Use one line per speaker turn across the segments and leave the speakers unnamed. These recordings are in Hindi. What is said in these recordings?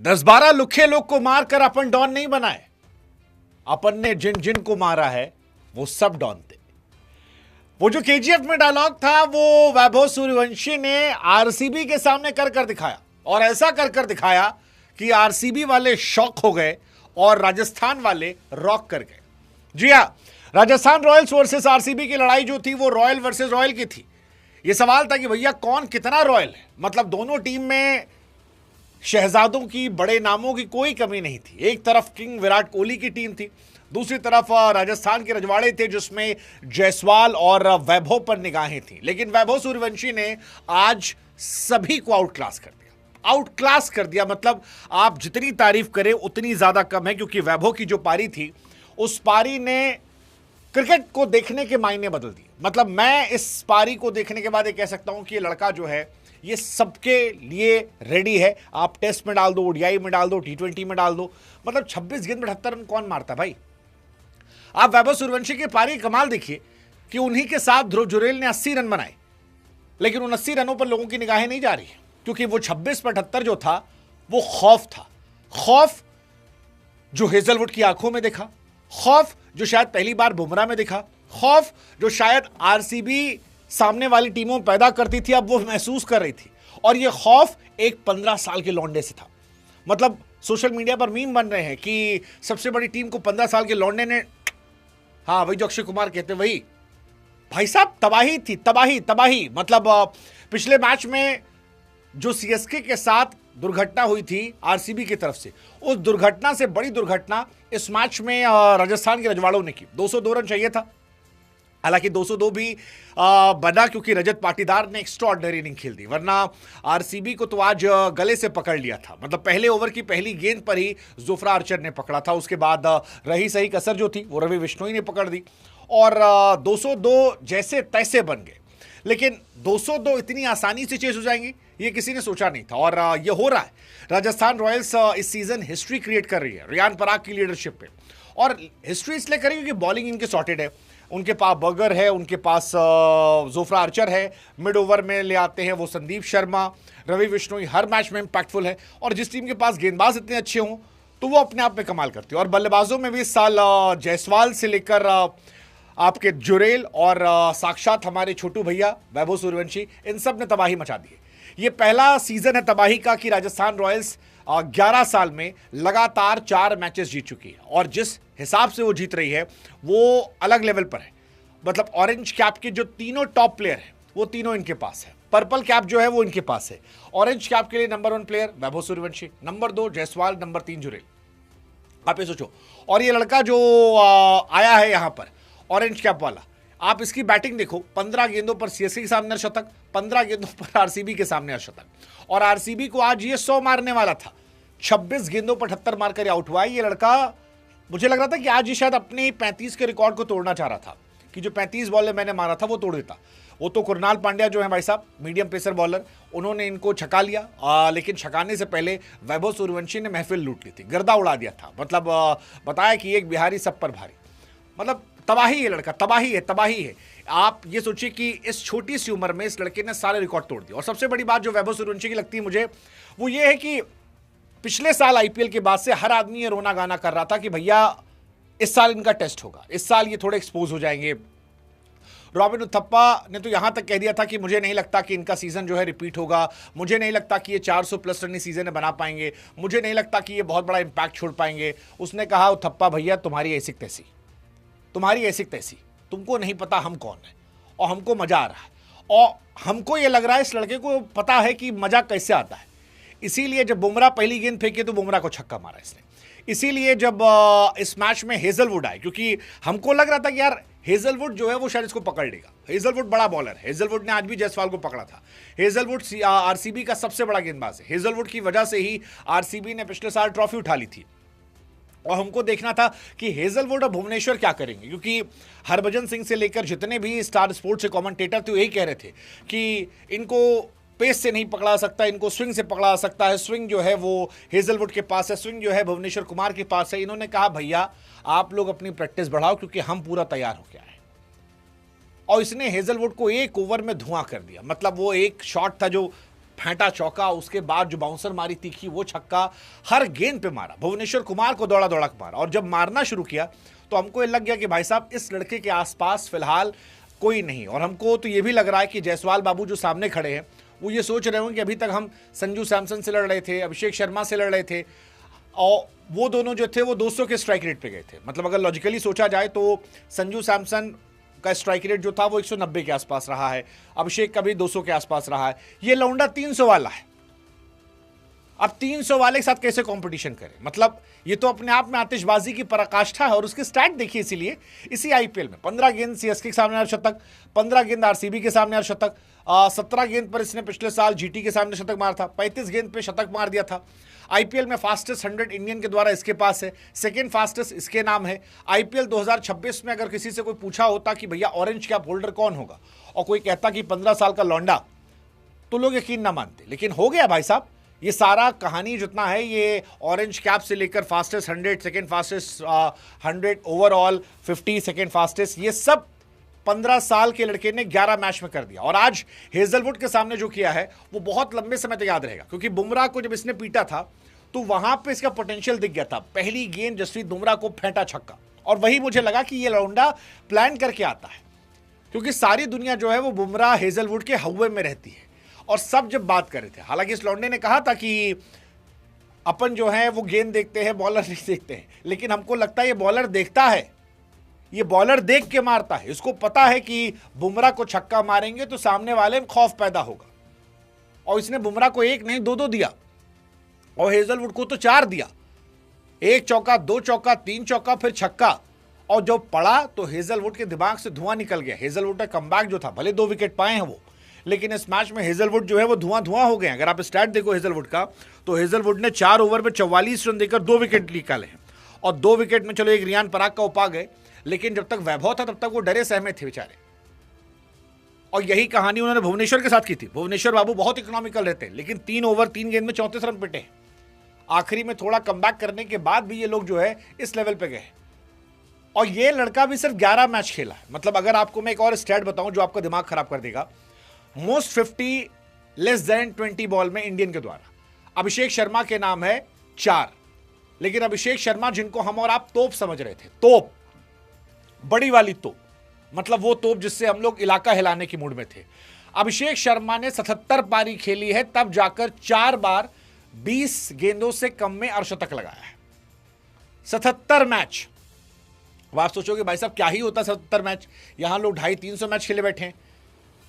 10-12 लुखे लोग को मारकर अपन डॉन नहीं बनाए। अपन ने जिन जिन को मारा है वो सब डॉन थे। वो जो केजीएफ में डायलॉग था वो वैभव सूर्यवंशी ने आरसीबी के सामने कर कर दिखाया, और ऐसा कर कर दिखाया कि आरसीबी वाले शॉक हो गए और राजस्थान वाले रॉक कर गए। जी हां, राजस्थान रॉयल्स वर्सेस आरसीबी की लड़ाई जो थी वो रॉयल वर्सेस रॉयल की थी। यह सवाल था कि भैया कौन कितना रॉयल है। मतलब दोनों टीम में शहजादों की, बड़े नामों की कोई कमी नहीं थी। एक तरफ किंग विराट कोहली की टीम थी, दूसरी तरफ राजस्थान के रजवाड़े थे जिसमें जायसवाल और वैभव पर निगाहें थी। लेकिन वैभव सूर्यवंशी ने आज सभी को आउट क्लास कर दिया। आउट क्लास कर दिया मतलब आप जितनी तारीफ करें उतनी ज्यादा कम है, क्योंकि वैभव की जो पारी थी उस पारी ने क्रिकेट को देखने के मायने बदल दिए। मतलब मैं इस पारी को देखने के बाद ये कह सकता हूं कि ये लड़का जो है ये सबके लिए रेडी है। आप टेस्ट में डाल दो, ओडीआई में डाल दो, टी20 में डाल दो, मतलब 26 गेंद में 78 रन कौन मारता भाई। आप वैभव सूर्यवंशी की पारी कमाल देखिए कि उन्हीं के साथ ध्रुव जुरेल ने 80 रन बनाए, लेकिन उन 80 रनों पर लोगों की निगाहें नहीं जा रही है, क्योंकि वो 26 पर 78 जो था वो खौफ था। खौफ जो हेजलवुड की आंखों में दिखा, खौफ जो शायद पहली बार बुमराह में दिखा, खौफ जो शायद आरसीबी सामने वाली टीमों में पैदा करती थी, अब वो महसूस कर रही थी। और ये खौफ एक 15 साल के लौंडे से था। मतलब सोशल मीडिया पर मीम बन रहे हैं कि सबसे बड़ी टीम को 15 साल के लौंडे ने, हाँ वही जो अक्षय कुमार कहते वही। भाई साहब तबाही थी, तबाही तबाही। मतलब पिछले मैच में जो सीएसके के साथ दुर्घटना हुई थी आरसीबी की तरफ से, उस दुर्घटना से बड़ी दुर्घटना इस मैच में राजस्थान के रजवाड़ों ने की। 202 रन चाहिए था, हालांकि 202 भी बना क्योंकि रजत पाटीदार ने एक्स्ट्राऑर्डिनरी इनिंग खेल दी, वरना आरसीबी को तो आज गले से पकड़ लिया था। मतलब पहले ओवर की पहली गेंद पर ही जोफ्रा आर्चर ने पकड़ा था, उसके बाद रही सही कसर जो थी वो रवि बिश्नोई ने पकड़ दी और 202 जैसे तैसे बन गए। लेकिन 202 इतनी आसानी से चेस हो जाएंगी ये किसी ने सोचा नहीं था, और ये हो रहा है। राजस्थान रॉयल्स इस सीजन हिस्ट्री क्रिएट कर रही है रियान पराग की लीडरशिप पे, और हिस्ट्री इसलिए करेगी क्योंकि बॉलिंग इनके सॉर्टेड है। उनके पास बर्गर है, उनके पास जोफ्रा आर्चर है, मिड ओवर में ले आते हैं वो संदीप शर्मा, रवि बिश्नोई हर मैच में इंपैक्टफुल है। और जिस टीम के पास गेंदबाज इतने अच्छे हों तो वो अपने आप में कमाल करती है। और बल्लेबाजों में भी इस साल जायसवाल से लेकर आपके जुरेल और साक्षात हमारे छोटू भैया वैभव सूर्यवंशी, इन सब ने तबाही मचा दी है। ये पहला सीजन है तबाही का कि राजस्थान रॉयल्स 11 साल में लगातार 4 मैचेस जीत चुकी है, और जिस हिसाब से वो जीत रही है वो अलग लेवल पर है। मतलब ऑरेंज कैप के जो तीनों टॉप प्लेयर हैं वो तीनों इनके पास है। पर्पल कैप जो है वो इनके पास है। ऑरेंज कैप के लिए number 1 player Vaibhav Suryavanshi, number 2 Jaiswal, number 3 Jurel. आप ये सोचो, और ये लड़का जो आया है यहां पर ऑरेंज कैप वाला, आप इसकी बैटिंग देखो। 15 गेंदों पर सीएसके के सामने अर्धशतक, 15 गेंदों पर आरसीबी के सामने अर्धशतक, और आरसीबी को आज ये 100 मारने वाला था, 26 गेंदों पर 78 मारकर आउट हुआ। ये लड़का, मुझे लग रहा था कि आज ये शायद अपने 35 के रिकॉर्ड को तोड़ना चाह रहा था, कि जो 35 बॉल मैंने मारा था वो तोड़ देता। वो तो कुरनाल पांड्या जो है भाई साहब मीडियम पेसर बॉलर, उन्होंने इनको छका लिया, लेकिन छकाने से पहले वैभव सूर्यवंशी ने महफिल लूट ली थी, गर्दा उड़ा दिया था। मतलब बताया कि एक बिहारी सब पर भारी। मतलब तबाही है लड़का, तबाही है, तबाही है। आप ये सोचिए कि इस छोटी सी उम्र में इस लड़के ने सारे रिकॉर्ड तोड़ दिए। और सबसे बड़ी बात जो वैभव सूर्यवंशी की लगती है मुझे वो ये है कि पिछले साल आईपीएल के बाद से हर आदमी ये रोना गाना कर रहा था कि भैया इस साल इनका टेस्ट होगा, इस साल ये थोड़े एक्सपोज हो जाएंगे। रॉबिन उथप्पा ने तो यहां तक कह दिया था कि मुझे नहीं लगता कि इनका सीजन जो है रिपीट होगा, मुझे नहीं लगता कि ये 400 प्लस रन सीजन में बना पाएंगे, मुझे नहीं लगता कि ये बहुत बड़ा इंपैक्ट छोड़ पाएंगे। उसने कहा उथप्पा भैया तुम्हारी ऐसी तैसी, तुम्हारी ऐसी तैसी, तुमको नहीं पता हम कौन है, और हमको मजा आ रहा है, और हमको ये लग रहा है इस लड़के को पता है कि मजा कैसे आता है। इसीलिए जब बुमराह पहली गेंद फेंके तो बुमराह को छक्का मारा इसने। इसीलिए जब इस मैच में हेजलवुड आए, क्योंकि हमको लग रहा था कि यार हेजलवुड जो है वो शायद इसको पकड़ लेगा। हेजलवुड बड़ा बॉलर है, हेजलवुड ने आज भी जायसवाल को पकड़ा था। हेजलवुड आरसीबी का सबसे बड़ा गेंदबाज है। हेजलवुड की वजह से ही आरसीबी ने पिछले साल ट्रॉफी उठा ली थी, और हमको देखना था कि हेजलवुड और भुवनेश्वर क्या करेंगे, क्योंकि हरभजन सिंह से लेकर जितने भी स्टार स्पोर्ट्स के कमेंटेटर थे यही कह रहे थे कि इनको पेस से नहीं पकड़ा सकता, इनको स्विंग से पकड़ा सकता है। स्विंग जो है वो हेजलवुड के पास है, स्विंग जो है भुवनेश्वर कुमार के पास है। इन्होंने कहा भैया आप लोग अपनी प्रैक्टिस बढ़ाओ क्योंकि हम पूरा तैयार हो गया है। और इसने हेजलवुड को एक ओवर में धुआं कर दिया। मतलब वो एक शॉट था जो फेंटा चौका, उसके बाद जो बाउंसर मारी तीखी वो छक्का, हर गेंद पे मारा, भुवनेश्वर कुमार को दौड़ा दौड़ा मारा। और जब मारना शुरू किया तो हमको ये लग गया कि भाई साहब इस लड़के के आसपास फिलहाल कोई नहीं। और हमको तो ये भी लग रहा है कि जायसवाल बाबू जो सामने खड़े हैं वो ये सोच रहे होंगे कि अभी तक हम संजू सैमसन से लड़ रहे थे, अभिषेक शर्मा से लड़ रहे थे, और वो दोनों जो थे वो 200 के स्ट्राइक रेट पे गए थे। मतलब अगर लॉजिकली सोचा जाए तो संजू सैमसन का स्ट्राइक रेट जो था वो 190 के आसपास रहा है, अभिषेक का भी 200 के आसपास रहा है, ये लौंडा 300 वाला है। अब 300 वाले के साथ कैसे कंपटीशन करें? मतलब ये तो अपने आप में आतिशबाजी की पराकाष्ठा है। और उसके स्टैट देखिए, इसीलिए इसी आईपीएल में 15 गेंद सीएसके के सामने शतक, 15 गेंद आरसीबी के सामने शतक, 17 गेंद पर इसने पिछले साल जीटी के सामने शतक मारा था, 35 गेंद पे शतक मार दिया था। आईपीएल में फास्टेस्ट 100 इंडियन के द्वारा इसके पास है, सेकेंड फास्टेस्ट इसके नाम है। आईपीएल 2026 में अगर किसी से कोई पूछा होता कि भैया ऑरेंज कैप होल्डर कौन होगा, और कोई कहता कि 15 साल का लौंडा, तो लोग यकीन ना मानते। लेकिन हो गया भाई साहब, ये सारा कहानी जितना है ये ऑरेंज कैप से लेकर fastest 100, second fastest 100 overall, 50 second fastest, ये सब 15 साल के लड़के ने 11 मैच में कर दिया। और आज हेजलवुड के सामने जो किया है वो बहुत लंबे समय तक याद रहेगा, क्योंकि बुमराह को जब इसने पीटा था तो वहां पे इसका पोटेंशियल दिख गया था। पहली गेंद जसप्रीत बुमराह को फेंटा छक्का, और वही मुझे लगा कि ये लौंडा प्लान करके आता है, क्योंकि सारी दुनिया जो है वो बुमराह हेजलवुड के हवा में रहती है। और सब जब बात कर रहे थे, हालांकि इस लौंडे ने कहा था कि अपन जो है वो गेंद देखते हैं, बॉलर नहीं देखते हैं, लेकिन हमको लगता है ये बॉलर देखता है, ये बॉलर देख के मारता है। इसको पता है कि बुमराह को छक्का मारेंगे तो सामने वाले में खौफ पैदा होगा, और इसने बुमराह को 1 नहीं 2 दिया, और हेजलवुड को तो 4 दिया, 1 चौका, 2 चौका, 3 चौका, फिर छक्का। और जब पड़ा तो हेजलवुड के दिमाग से धुआं निकल गया। हेजलवुड का कमबैक जो था, भले 2 विकेट पाए हैं वो, लेकिन इस मैच में हेजलवुड जो है वो धुआं धुआं हो गए। अगर आप स्टैट देखो हेजलवुड का, तो हेजलवुड ने 4 ओवर में 44 रन देकर 2 विकेट निकाले हैं। और 2 विकेट में चलो एक रियान पराग का उपा गए, लेकिन जब तक वैभव था तब तक वो डरे सहमे थे बेचारे। और यही कहानी उन्होंने भुवनेश्वर के साथ की थी। भुवनेश्वर बाबू बहुत इकोनॉमिकल रहते हैं, लेकिन 3 ओवर 3 गेंद में 34 रन पिटे। आखिरी में थोड़ा कमबैक करने के बाद भी ये लोग जो है इस लेवल पे गए। और ये लड़का भी सिर्फ 11 मैच खेला है। मतलब अगर आपको मैं एक और स्टैट बताऊं जो आपका दिमाग खराब कर देगा, मोस्ट 50 लेस देन 20 बॉल में इंडियन के द्वारा अभिषेक शर्मा के नाम है 4। लेकिन अभिषेक शर्मा जिनको हम और आप तोप समझ रहे थे, तोप, बड़ी वाली तोप, मतलब वो तोप जिससे हम लोग इलाका हिलाने की मूड में थे, अभिषेक शर्मा ने 77 पारी खेली है, तब जाकर 4 बार 20 गेंदों से कम में अर्धशतक लगाया है। 77 मैच। अब आप सोचोगे भाई साहब क्या ही होता 77 मैच, यहां लोग 250-300 मैच खेले बैठे हैं।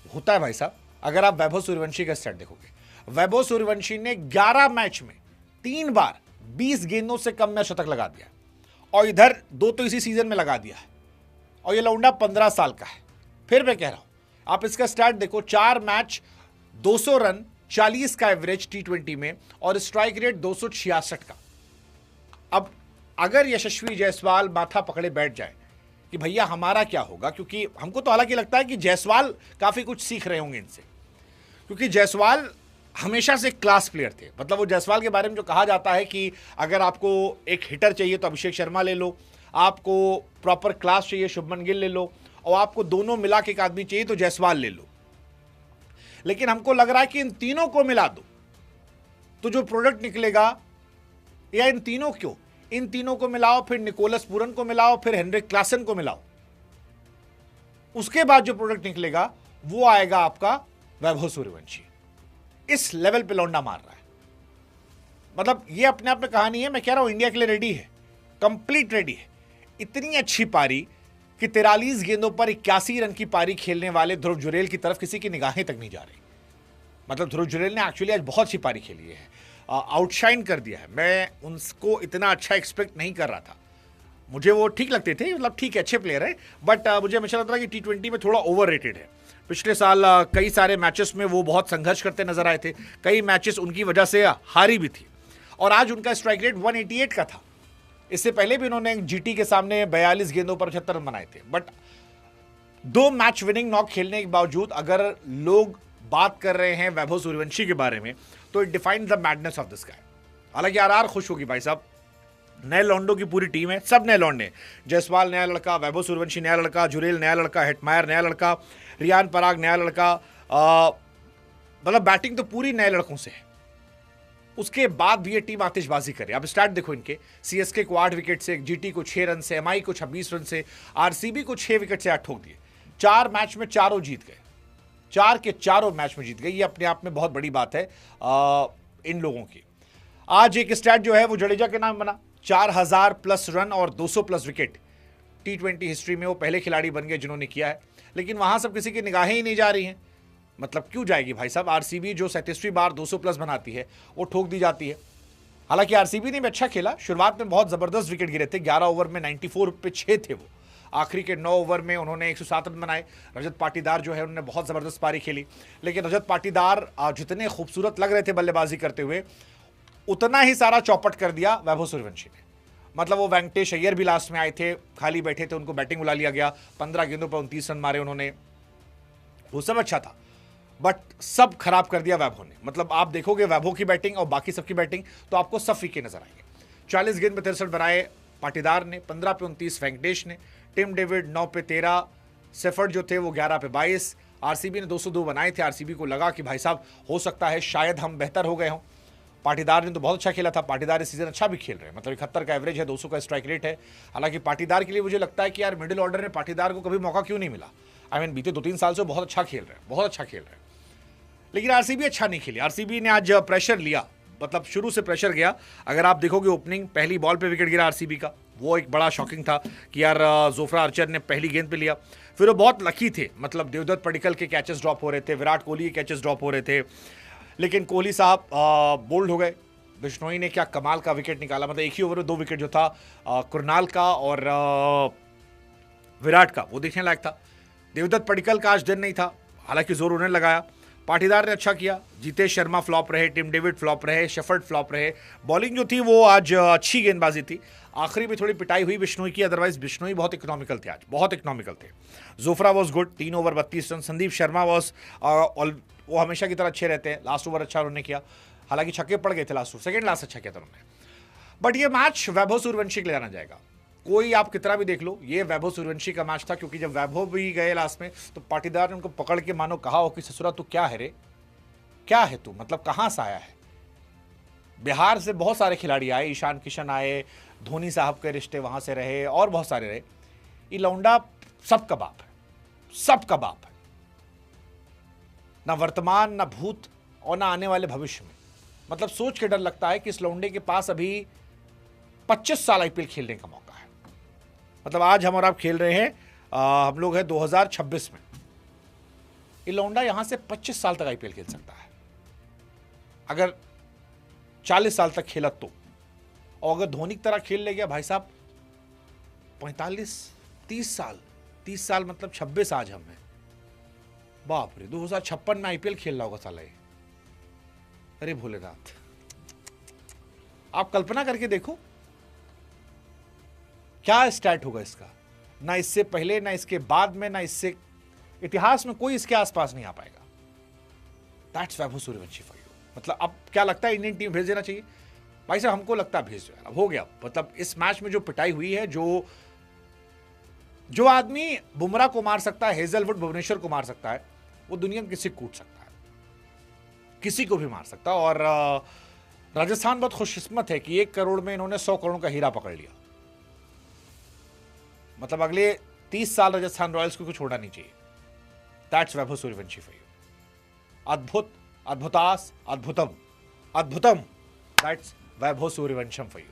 होता है भाई साहब। अगर आप वैभव सूर्यवंशी का स्टैट देखोगे, वैभव सूर्यवंशी ने 11 मैच में 3 बार 20 गेंदों से कम में शतक लगा दिया, और इधर 2 तो इसी सीजन में लगा दिया है। और ये लौंडा 15 साल का है। फिर मैं कह रहा हूं, आप इसका स्टैट देखो, 4 मैच 200 रन, 40 का एवरेज T20 में, और स्ट्राइक रेट 266 का। अब अगर यशस्वी जायसवाल माथा पकड़े बैठ जाए कि भैया हमारा क्या होगा, क्योंकि हमको तो हालांकि लगता है कि जायसवाल काफी कुछ सीख रहे होंगे इनसे, क्योंकि जायसवाल हमेशा से क्लास प्लेयर थे। मतलब वो जायसवाल के बारे में जो कहा जाता है कि अगर आपको एक हिटर चाहिए तो अभिषेक शर्मा ले लो, आपको प्रॉपर क्लास चाहिए शुभमन गिल ले लो, और आपको दोनों मिला के एक आदमी चाहिए तो जायसवाल ले लो। लेकिन हमको लग रहा है कि इन तीनों को मिला दो तो जो प्रोडक्ट निकलेगा, या इन तीनों क्यों, इन तीनों को मिलाओ, फिर निकोलस पूरन को मिलाओ, फिर हेनरिक क्लासन को मिलाओ, उसके बाद जो प्रोडक्ट निकलेगा वो आएगा आपका वैभव सूर्यवंशी। इस लेवल पे लौंडा मार रहा है। मतलब ये अपने आप में कहानी है। मैं कह रहा हूं इंडिया के लिए रेडी है, कंप्लीट रेडी है। इतनी अच्छी पारी कि 43 गेंदों पर 81 रन की पारी खेलने वाले ध्रुव जुरेल की तरफ किसी की निगाहें तक नहीं जा रही। मतलब ध्रुव जुरेल ने एक्चुअली आज बहुत अच्छी पारी खेली है, आउटशाइन कर दिया है। मैं उनको इतना अच्छा एक्सपेक्ट नहीं कर रहा था, मुझे वो ठीक लगते थे, मतलब ठीक है अच्छे प्लेयर है, बट मुझे हमेशा लगता था कि T20 में थोड़ा ओवर रेटेड है। पिछले साल कई सारे मैचेस में वो बहुत संघर्ष करते नजर आए थे, कई मैचेस उनकी वजह से हारी भी थी, और आज उनका स्ट्राइक रेट 188 का था। इससे पहले भी उन्होंने जीटी के सामने 42 गेंदों पर 75 रन बनाए थे। बट 2 मैच विनिंग नॉक खेलने के बावजूद अगर लोग बात कर रहे हैं वैभव सूर्यवंशी के बारे में, तो it defines the madness of this guy. हालांकि आरआर खुश होगी भाई साहब, नए लौंडों की पूरी टीम है, सब नए लौंडे। जायसवाल नया लड़का, वैभव सूर्यवंशी नया लड़का, जुरेल नया लड़का, हेटमायर नया लड़का, रियान पराग नया लड़का, मतलब बैटिंग तो पूरी नए लड़कों से है, उसके बाद भी ये टीम आतिशबाजी करे। अब स्टार्ट देखो इनके, सीएसके को 8 विकेट से, जीटी को 6 रन से, एमआई को 26 रन से, आरसीबी को 6 विकेट से 8 ठोक दिए। 4 मैच में चारों जीत गए, 4 के चारों मैच में जीत गए। ये अपने आप में बहुत बड़ी बात है इन लोगों की। आज एक स्टैट जो है वो जडेजा के नाम बना, 4000 प्लस रन और 200 प्लस विकेट। T20 हिस्ट्री में वो पहले खिलाड़ी बन गए जिन्होंने किया है, लेकिन वहां सब किसी की निगाहें ही नहीं जा रही हैं। मतलब क्यों जाएगी भाई साहब? आरसीबी जो 37वीं बार 200 प्लस बनाती है वो ठोक दी जाती है। हालांकि आरसीबी ने भी अच्छा खेला, शुरुआत में बहुत जबरदस्त विकेट गिरे थे, 11 ओवर में 94 पे 6 थे वो। आखिरी के 9 ओवर में उन्होंने 107 रन बनाए। रजत पाटीदार जो है उन्होंने बहुत जबरदस्त पारी खेली, लेकिन रजत पाटीदार जितने खूबसूरत लग रहे थे बल्लेबाजी करते हुए, उतना ही सारा चौपट कर दिया वैभव सूर्यवंशी ने। मतलब वो वेंकटेश अय्यर भी लास्ट में आए थे, खाली बैठे थे, उनको बैटिंग बुला लिया गया, 15 गेंदों पर 29 रन मारे उन्होंने, वो सब अच्छा था, बट सब खराब कर दिया वैभव ने। मतलब आप देखोगे वैभव की बैटिंग और बाकी सबकी बैटिंग तो आपको सब फीके नजर आएंगे। 40 गेंद पे 63 बनाए पाटीदार ने, 15 पे 29 वेंकटेश ने, टिम डेविड 9 पे 13, सेफर्ड जो थे वो 11 पे 22। आरसीबी ने 202 बनाए थे। आरसीबी को लगा कि भाई साहब हो सकता है शायद हम बेहतर हो गए हों। पाटीदार ने तो बहुत अच्छा खेला था, पाटीदार इस सीजन अच्छा भी खेल रहे हैं, मतलब 71 का एवरेज है, 200 का स्ट्राइक रेट है। हालांकि पाटीदार के लिए मुझे लगता है कि यार मिडिल ऑर्डर ने पाटीदार को कभी मौका क्यों नहीं मिला। आई मीन बीते 2-3 साल से बहुत अच्छा खेल रहे हैं, बहुत अच्छा खेल रहे हैं, लेकिन आरसीबी अच्छा नहीं खेली। आरसीबी ने आज प्रेशर लिया, मतलब शुरू से प्रेशर गया। अगर आप देखोगे ओपनिंग पहली बॉल पे विकेट गिरा आरसीबी का, वो एक बड़ा शॉकिंग था कि यार जोफ्रा आर्चर ने पहली गेंद पे लिया। फिर वो बहुत लकी थे, मतलब देवदत्त पडिक्कल के कैचेस ड्रॉप हो रहे थे, विराट कोहली के कैचेस ड्रॉप हो रहे थे, लेकिन कोहली साहब बोल्ड हो गए। बिश्नोई ने क्या कमाल का विकेट निकाला, मतलब एक ही ओवर में 2 विकेट जो था कुरनाल का और विराट का, वो देखने लायक था। देवदत्त पडिक्कल का आज दिन नहीं था, हालांकि जोर उन्हें लगाया। पाटीदार ने अच्छा किया, जीतेश शर्मा फ्लॉप रहे, टिम डेविड फ्लॉप रहे, शेफर्ड फ्लॉप रहे। बॉलिंग जो थी वो आज अच्छी गेंदबाजी थी, आखिरी में थोड़ी पिटाई हुई बिश्नोई की, अदरवाइज बिश्नोई बहुत इकोनॉमिकल थे आज, बहुत इकोनॉमिकल थे। Jofra was good, 3 over 32 run. Sandeep Sharma was वो हमेशा की तरह अच्छे रहते हैं, लास्ट ओवर अच्छा उन्होंने किया, हालांकि छक्के पड़ गए थे लास्ट ओवर, सेकंड लास्ट अच्छा किया था उन्होंने। बट ये मैच वैभव सूर्यवंशी के लिए जाना जाएगा, कोई आप कितना भी देख लो, ये वैभव सूर्यवंशी का मैच था। क्योंकि जब वैभव भी गए लास्ट में तो पाटीदार ने उनको पकड़ के मानो कहा हो कि ससुरा तू क्या है रे, क्या है तू, मतलब कहां से आया है। बिहार से बहुत सारे खिलाड़ी आए, ईशान किशन आए, धोनी साहब के रिश्ते वहां से रहे और बहुत सारे रहे। ये लौंडा सबका बाप है, सबका बाप है, ना वर्तमान ना भूत और ना आने वाले भविष्य में। मतलब सोच के डर लगता है कि इस लौंडे के पास अभी 25 साल आईपीएल खेलने का मौका है। मतलब आज हम और आप खेल रहे हैं, हम लोग हैं 2026 में, ये लौंडा यहां से 25 साल तक आईपीएल खेल सकता है अगर 40 साल तक खेला तो। और अगर धोनी की तरह खेल ले गया भाई साहब 30 साल मतलब 26 आज हम हैं, बाप रे, 2056 में आईपीएल खेल रहा होगा साला ये। अरे भोलेनाथ, आप कल्पना करके देखो क्या स्टार्ट होगा इसका, ना इससे पहले ना इसके बाद में, ना इससे इतिहास में कोई इसके आसपास नहीं आ पाएगा। That's Vaibhav Suryavanshi for you. मतलब अब क्या लगता है इंडियन टीम भेज देना चाहिए भाई साहब, हमको लगता है भेज दो यार, अब हो गया। मतलब इस मैच में जो पिटाई हुई है, जो आदमी बुमराह को मार सकता है, हेजलवुड भुवनेश्वर को मार सकता है, वो दुनिया में किसी को कूट सकता है, किसी को भी मार सकता है। और राजस्थान बहुत खुशकिस्मत है कि 1 करोड़ में इन्होंने 100 करोड़ का हीरा पकड़ लिया। मतलब अगले 30 साल राजस्थान रॉयल्स को छोड़ना नहीं चाहिए। That's Vaibhav Suryavanshi for you. अद्भुत, अद्भुतास, अद्भुतम, अद्भुतम, that's Vaibhav Suryavansham for you.